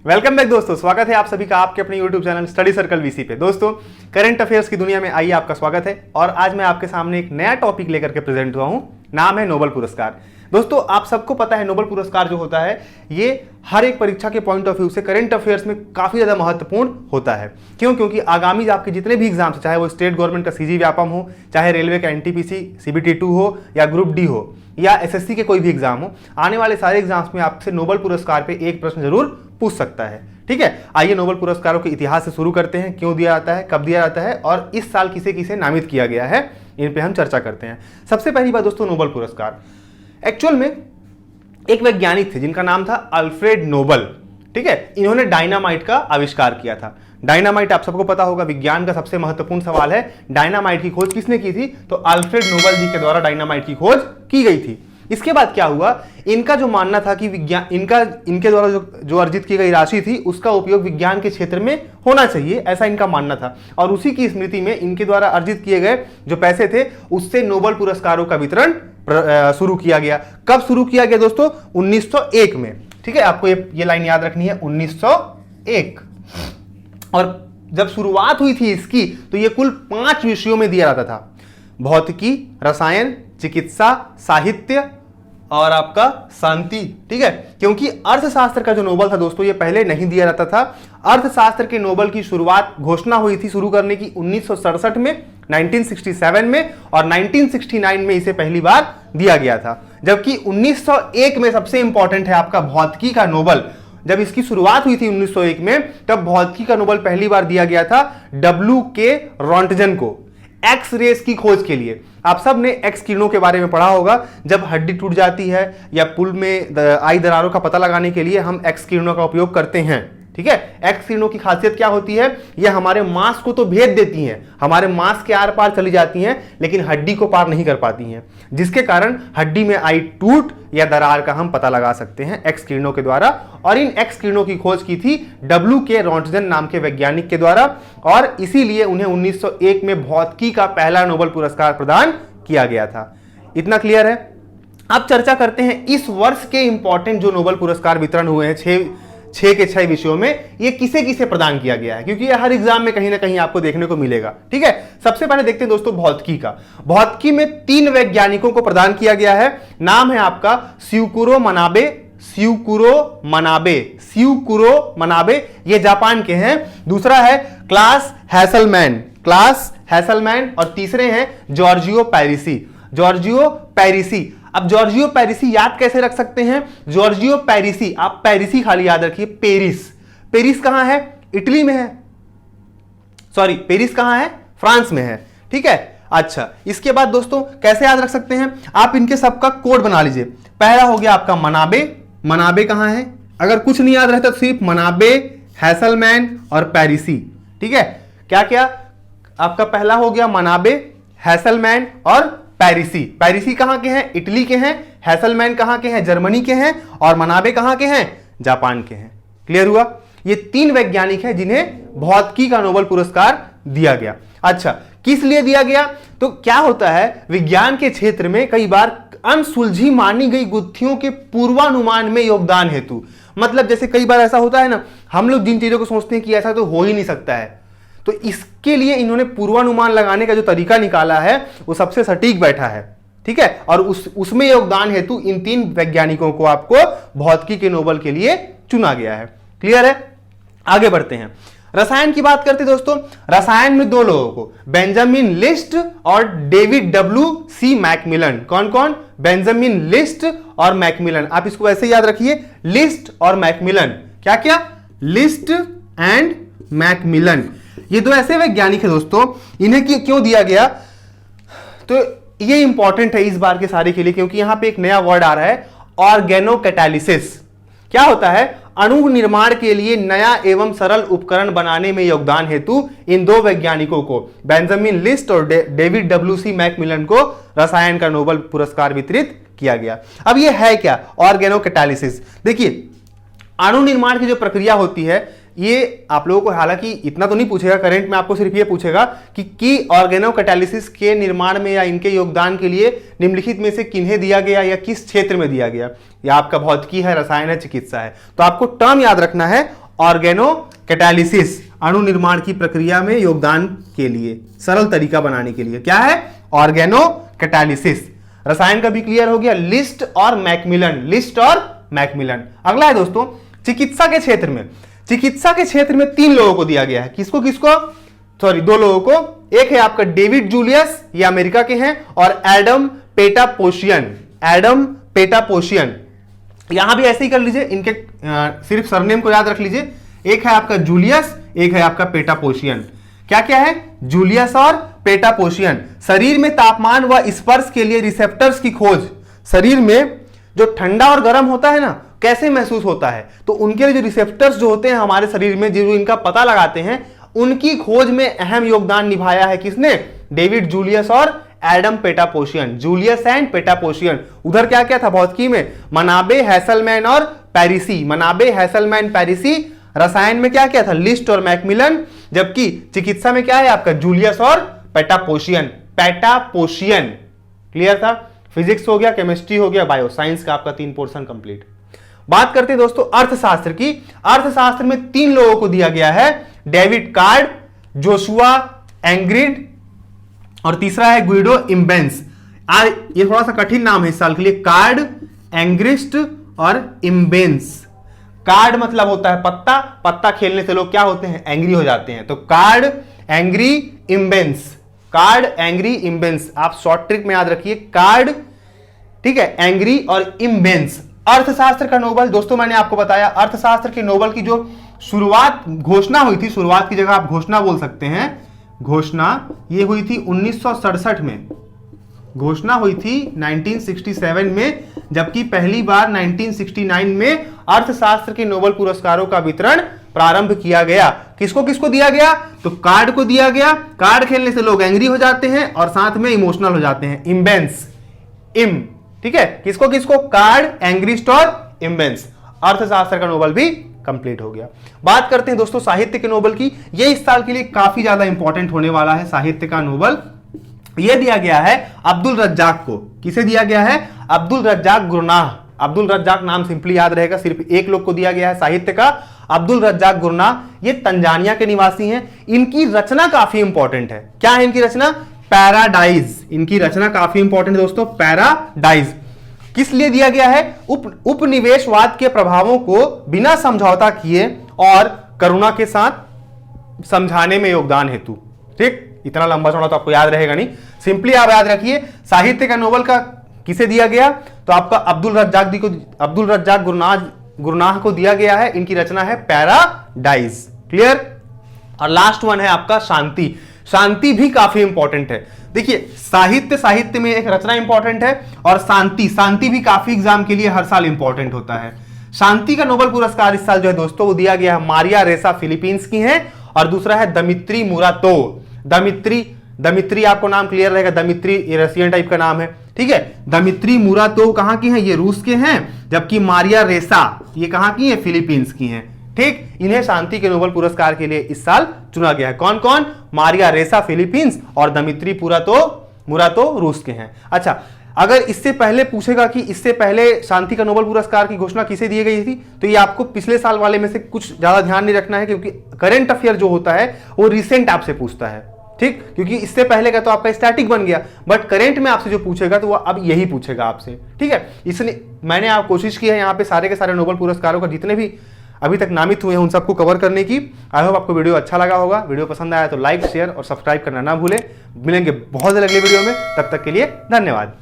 Welcome back दोस्तों, स्वागत है आप सभी का आपके अपने YouTube channel study circle VC पे। दोस्तों, करंट अफेयर्स की दुनिया में आइए आपका स्वागत है। और आज मैं आपके सामने एक नया टॉपिक लेकर के प्रेजेंट हुआ हूं, नाम है नोबेल पुरस्कार। दोस्तों, आप सबको पता है नोबेल पुरस्कार जो होता है ये हर एक परीक्षा के पॉइंट ऑफ व्यू से करंट अफेयर्स में काफी ज्यादा महत्वपूर्ण होता है। क्यों? क्योंकि आगामी आपके जितने भी एग्जाम्स, चाहे वो स्टेट गवर्नमेंट का सीजी व्यापम हो, चाहे रेलवे का एनटीपीसी सीबीटी 2 हो, या ग्रुप डी हो, या एसएससी के कोई भी एग्जाम हो, आने वाले सारे एग्जाम्स में आपसे नोबेल पुरस्कार पे एक प्रश्न जरूर पूछ सकता है। ठीक है, आइए नोबेल पुरस्कारों के इतिहास से शुरू करते हैं। क्यों दिया जाता है, कब दिया जाता है और इस साल किसे किसे नामित किया गया है, इन पे हम चर्चा करते हैं। सबसे पहली बात दोस्तों, नोबेल पुरस्कार एक्चुअल में एक वैज्ञानिक थे जिनका नाम था अल्फ्रेड नोबल। ठीक है, इन्होंने डायनामाइट का आविष्कार किया था। डायनामाइट आप सबको पता होगा, विज्ञान का सबसे महत्वपूर्ण सवाल है, डायनामाइट की खोज किसने की थी? तो अल्फ्रेड नोबल जी के द्वारा डायनामाइट की खोज की गई थी। इसके बाद क्या हुआ, इनका जो मानना था कि विज्ञान इनके द्वारा जो अर्जित की गई राशि थी उसका उपयोग विज्ञान के क्षेत्र में होना चाहिए, ऐसा इनका मानना था। और उसी की स्मृति में इनके द्वारा अर्जित किए गए जो पैसे थे उससे नोबेल पुरस्कारों का वितरण शुरू किया गया। कब शुरू किया गया दोस्तों? 1901 में। ठीक है, आपको ये लाइन याद रखनी है, 1901। और जब शुरुआत हुई थी इसकी तो ये कुल 5 विषयों में दिया जाता था: भौतिकी, रसायन, चिकित्सा, साहित्य और आपका शांति। ठीक है, क्योंकि अर्थशास्त्र का जो नोबेल था दोस्तों ये पहले नहीं दिया जाता था। अर्थशास्त्र के नोबेल की शुरुआत घोषणा हुई थी शुरू करने की 1967 में, 1967 में, और 1969 में इसे पहली बार दिया गया था। जबकि 1901 में सबसे इंपॉर्टेंट है आपका भौतिकी का नोबेल। जब इसकी शुरुआत हुई थी 1901 में, तब भौतिकी का नोबेल पहली बार दिया गया था W.K. रोंटगन को एक्स रेस की खोज के लिए। आप सब ने एक्स किरणों के बारे में पढ़ा होगा। जब हड्डी टूट जाती है या पुल में आई दरारों का पता लगाने के लिए हम एक्स किरणों का उपयोग करते हैं। ठीक है, एक्स किरणों की खासियत क्या होती है? यह हमारे मांस को तो भेद देती हैं, हमारे मांस के आर पार चली जाती हैं, लेकिन हड्डी को पार नहीं कर पाती हैं, जिसके कारण हड्डी में आई टूट या दरार का हम पता लगा सकते हैं एक्स किरणों के द्वारा। और इन एक्स किरणों की खोज की थी W.K. रोंटगन नाम के वैज्ञानिक के द्वारा, और इसीलिए उन्हें 1901 में भौतिकी का पहला नोबेल पुरस्कार प्रदान किया गया था। इतना क्लियर है? अब चर्चा करते हैं इस वर्ष के इंपॉर्टेंट जो नोबेल पुरस्कार वितरण हुए हैं 6 के 6 विषयों में, ये किसे किसे प्रदान किया गया है, क्योंकि ये हर एग्जाम में कहीं ना कहीं आपको देखने को मिलेगा। ठीक है, सबसे पहले देखते हैं दोस्तों भौतिकी का। भौतिकी में 3 वैज्ञानिकों को प्रदान किया गया है। नाम है आपका स्यूकुरो मनाबे, ये जापान के हैं। दूसरा है क्लास हैसलमैन, और तीसरे हैं जॉर्जियो पैरिसी। अब जॉर्जियो पैरिसी याद कैसे रख सकते हैं? जॉर्जियो पैरिसी, आप पैरिसी खाली याद रखिए। पेरिस कहां है? इटली में है। सॉरी, पेरिस कहां है? फ्रांस में है। ठीक है, अच्छा, इसके बाद दोस्तों कैसे याद रख सकते हैं? आप इनके सबका कोड बना लीजिए। पहला हो गया आपका मनाबे कहां है? अगर कुछ नहीं याद रहता तो सिर्फ मनाबे, हैसलमैन और पैरिसी। ठीक है, क्या क्या आपका पहला हो गया? मनाबे, हैसलमैन और पैरिसी कहां के हैं? इटली के हैं। हैसलमैन कहां के हैं? जर्मनी के हैं। और मनाबे कहां के हैं? जापान के हैं। क्लियर हुआ? ये 3 वैज्ञानिक हैं जिन्हें भौतिकी का नोबेल पुरस्कार दिया गया। अच्छा, किस लिए दिया गया? तो क्या होता है, विज्ञान के क्षेत्र में कई बार अनसुलझी मानी गई गुत्थियों के पूर्वानुमान में योगदान हेतु, मतलब जैसे कई बार ऐसा होता है ना, हम लोग जिन चीजों को सोचते हैं कि ऐसा तो हो ही नहीं सकता है, तो इसके लिए इन्होंने पूर्वानुमान लगाने का जो तरीका निकाला है वो सबसे सटीक बैठा है। ठीक है, और उसमें योगदान हेतु इन 3 वैज्ञानिकों को आपको भौतिकी के नोबेल के लिए चुना गया है। क्लियर है? आगे बढ़ते हैं। रसायन की बात करते दोस्तों। रसायन में 2 लोगों को, बेंजामिन लिस्ट और डेविड W.C. मैकमिलन। कौन कौन? बेंजामिन लिस्ट और मैकमिलन। आप इसको ऐसे याद रखिए, लिस्ट और मैकमिलन। क्या क्या? List and Macmillan. ये 2 ऐसे वैज्ञानिक हैं दोस्तों, इन्हें क्यों दिया गया? तो ये इंपॉर्टेंट है इस बार के सारे के लिए, क्योंकि यहां पे एक नया वर्ड आ रहा है, ऑर्गेनोकैटालिसिस। क्या होता है? अणु निर्माण के लिए नया एवं सरल उपकरण बनाने में योगदान हेतु इन 2 वैज्ञानिकों को, बेंजामिन लिस्ट और डेविड W.C. मैकमिलन को रसायन का नोबेल पुरस्कार वितरित किया गया। अब ये है क्या ऑर्गेनोकैटालिसिस? देखिए, अणु निर्माण की जो प्रक्रिया होती है ये आप लोगों को हालांकि इतना तो नहीं पूछेगा करंट में, आपको सिर्फ ये पूछेगा कि ऑर्गेनोकैटालिसिस के निर्माण में या इनके योगदान के लिए निम्नलिखित में से किन्हें दिया गया या किस क्षेत्र में दिया गया, या आपका भौतिकी है, रसायन है, चिकित्सा है। तो आपको टर्म याद रखना है ऑर्गेनो कैटालिसिस, अणु निर्माण की प्रक्रिया में योगदान के लिए, सरल तरीका बनाने के लिए। क्या है? Organocatalysis. रसायन का भी क्लियर हो गया। लिस्ट और मैकमिलन, लिस्ट और मैकमिलन। अगला है दोस्तों चिकित्सा के क्षेत्र में। चिकित्सा के क्षेत्र में 3 लोगों को दिया गया है। किसको किसको? सॉरी, 2 लोगों को। एक है आपका डेविड जूलियस, ये अमेरिका के हैं, और एडम पेटापोशियन। एडम पेटापोशियन, यहां भी ऐसे ही कर लीजिए, इनके सिर्फ सरनेम को याद रख लीजिए। एक है आपका जूलियस, एक है आपका पेटापोशियन। क्या क्या है? जूलियस और पेटापोशियन। शरीर में तापमान व स्पर्श के लिए रिसेप्टर्स की खोज। शरीर में जो ठंडा और गर्म होता है ना, कैसे महसूस होता है, तो उनके लिए जो रिसेप्टर्स जो होते हैं हमारे शरीर में, जो इनका पता लगाते हैं, उनकी खोज में अहम योगदान निभाया है। किसने? डेविड जूलियस और Adam Patapoutian. Julius and Patapoutian. उधर क्या क्या था भौतिकी में? मनाबे, हैसलमैन और पेरिसी। मनाबे, हैसलमैन, पेरिसी। रसायन में क्या क्या था? लिस्ट और मैकमिलन। जबकि चिकित्सा में क्या है आपका? जूलियस और पेटापोशियन। पेटापोशियन। क्लियर था? फिजिक्स हो गया, केमिस्ट्री हो गया, बायो साइंस का आपका 3 पोर्शन कंप्लीट। बात करते हैं दोस्तों अर्थशास्त्र की। अर्थशास्त्र में 3 लोगों को दिया गया है, डेविड कार्ड, जोशुआ एंग्रिड, और तीसरा है गुइडो इम्बेंस। ये थोड़ा सा कठिन नाम है इस साल के लिए, कार्ड, एंग्रिस्ट और इम्बेंस। कार्ड मतलब होता है पत्ता, पत्ता खेलने से लोग क्या होते हैं? एंग्री हो जाते हैं। तो card, angry, immense. Card, angry, immense. आप शॉर्ट ट्रिक में याद रखिए, कार्ड, ठीक है, एंग्री और इम्बेंस। अर्थशास्त्र का नोबेल दोस्तों मैंने आपको बताया, अर्थशास्त्र के नोबेल की जो शुरुआत, घोषणा हुई थी, शुरुआत की जगह आप घोषणा बोल सकते हैं, घोषणा ये हुई थी 1967 में। घोषणा हुई थी 1967 में, जबकि पहली बार 1969 में अर्थशास्त्र के नोबेल पुरस्कारों का वितरण प्रारंभ किया गया। किसको किसको दिया गया? तो कार्ड को दिया गया। कार्ड खेलने से लोग एंग्री हो जाते हैं और साथ में इमोशनल हो जाते हैं। इम्बेंस, इम, ठीक है, किसको किसको? कार्ड, एंग्रिस्ट और इम्बेंस। अर्थशास्त्र का नोबेल भी कंप्लीट हो गया। बात करते हैं दोस्तों साहित्य के नोबेल की। ये इस साल के लिए काफी ज्यादा इंपॉर्टेंट होने वाला है। साहित्य का नोबेल ये दिया गया है अब्दुल रज्जाक को। किसे दिया गया है? अब्दुल रज्जाक गुरनाह। अब्दुल रज्जाक नाम सिंपली याद रहेगा, सिर्फ एक लोग को दिया गया है साहित्य का, अब्दुल रज्जाक गुरनाह। ये तंजानिया के निवासी हैं। इनकी रचना काफी इंपॉर्टेंट है। क्या है इनकी रचना? पैराडाइज। इनकी रचना काफी इंपॉर्टेंट है दोस्तों, पैराडाइज। किस लिए दिया गया है? उपनिवेशवाद के प्रभावों को बिना समझौता किए और करुणा के साथ समझाने में योगदान हेतु। ठीक, इतना लंबा चौड़ा तो आपको याद रहेगा नहीं, सिंपली आप याद रखिए साहित्य का नोबेल का किसे दिया गया? तो आपका अब्दुल रज्जाक गुरनाह को दिया गया है। इनकी रचना है पैराडाइज। क्लियर? और लास्ट वन है आपका शांति। शांति भी काफी इंपॉर्टेंट है। देखिए साहित्य में एक रचना इंपॉर्टेंट है, और शांति भी काफी एग्जाम के लिए हर साल इंपॉर्टेंट होता है। शांति का नोबेल पुरस्कार इस साल जो है दोस्तों वो दिया गया है, मारिया रेसा फिलीपींस की है, और दूसरा है दमित्री मुरातोव। दमित्री आपको नाम क्लियर रहेगा, दमित्री ये रशियन टाइप का नाम है, ठीक है। दमित्री मुरातोव कहां की हैं? ये रूस के हैं, जबकि मारिया रेसा ये कहां की है? फिलीपींस की हैं। ठीक, इन्हें शांति के नोबेल पुरस्कार के लिए इस साल चुना गया है। कौन कौन? मारिया रेसा फिलीपींस और दमित्री मुरातोव रूस के हैं। अच्छा, अगर इससे पहले पूछेगा कि इससे पहले शांति का नोबेल पुरस्कार की घोषणा किसे दी गई थी, तो ये आपको पिछले साल वाले में से कुछ ज्यादा ध्यान नहीं रखना है, क्योंकि करंट अफेयर जो होता है वो रिसेंट आपसे पूछता है। ठीक, क्योंकि इससे पहले का तो आपका स्टैटिक बन गया, बट करंट में आपसे जो पूछेगा तो वो अब यही पूछेगा आपसे। ठीक है, इसलिए मैंने आप कोशिश की है यहाँ पे सारे के सारे नोबेल पुरस्कारों का जितने भी अभी तक नामित हुए हैं उन सबको कवर करने की। आई होप आपको वीडियो अच्छा लगा होगा। वीडियो पसंद आया तो लाइक, शेयर और सब्सक्राइब करना ना भूलें। मिलेंगे बहुत जल्द अगले वीडियो में, तब तक के लिए धन्यवाद।